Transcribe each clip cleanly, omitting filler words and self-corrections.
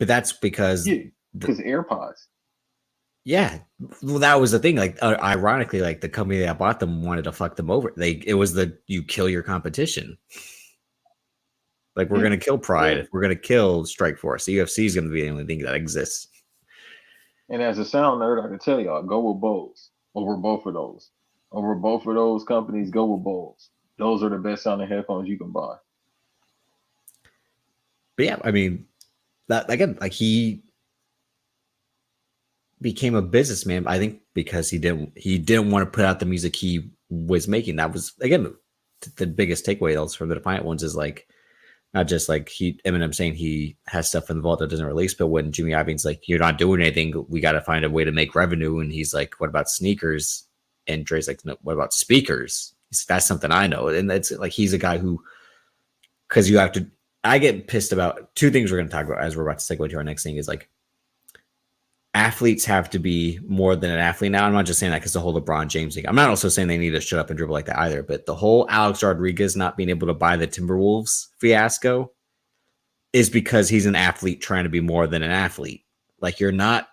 but that's because Yeah, because AirPods. yeah, well, that was the thing. Like, ironically, like the company that bought them wanted to fuck them over. It was the you kill your competition. Like, we're Yeah, gonna kill yeah. Pride. We're gonna kill Strike Force. The UFC is gonna be the only thing that exists. And as a sound nerd, I can tell y'all, go with Bose over both of those. Over both of those companies, go with Bose. Those are the best sounding headphones you can buy. But yeah, I mean, that again, like he became a businessman. I think because he didn't want to put out the music he was making. That was again the biggest takeaway else from the Defiant ones is like not just like Eminem saying he has stuff in the vault that doesn't release, but when Jimmy Iovine's like, "You're not doing anything, we got to find a way to make revenue," and he's like, "What about sneakers?" And Dre's like, "No, what about speakers?" That's something I know, and it's like he's a guy who because you have to. I get pissed about two things we're going to talk about as we're about to segue to our next thing is like athletes have to be more than an athlete now. I'm not just saying that because the whole LeBron James thing. I'm not also saying they need to shut up and dribble like that either. But the whole Alex Rodriguez not being able to buy the Timberwolves fiasco is because he's an athlete trying to be more than an athlete. Like you're not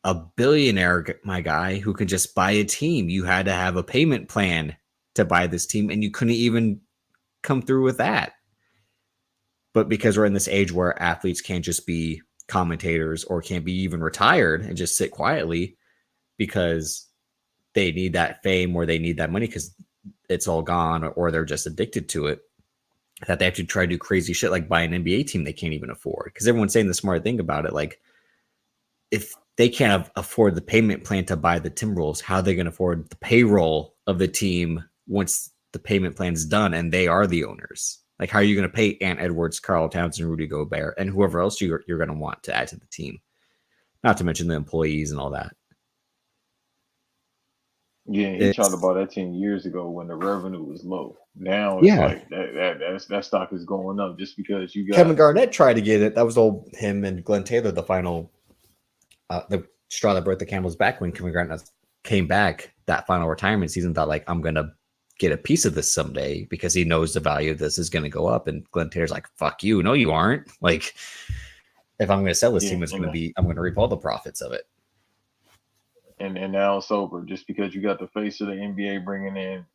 a billionaire, my guy, who can just buy a team. You had to have a payment plan to buy this team, and you couldn't even come through with that. But because we're in this age where athletes can't just be commentators or can't be even retired and just sit quietly because they need that fame or they need that money because it's all gone or they're just addicted to it, that they have to try to do crazy shit like buy an NBA team they can't even afford. Because everyone's saying the smart thing about it. Like, if they can't afford the payment plan to buy the Timberwolves, how are they going to afford the payroll of the team once the payment plan's done and they are the owners? Like, how are you going to pay Ant Edwards, Carl Townsend, Rudy Gobert, and whoever else you're going to want to add to the team? Not to mention the employees and all that. Yeah, he tried to It's buy that team years ago when the revenue was low. Now it's yeah. like that stock is going up just because you got Kevin Garnett tried to get it. That was old him and Glenn Taylor, the final, the straw that broke the camel's back when Kevin Garnett came back that final retirement season. Thought like I'm gonna get a piece of this someday because he knows the value of this is going to go up. And Glenn Taylor's like, "Fuck you, no, you aren't." Like, if I'm going to sell this yeah, team, I'm going to reap all the profits of it. and now it's over just because you got the face of the NBA bringing in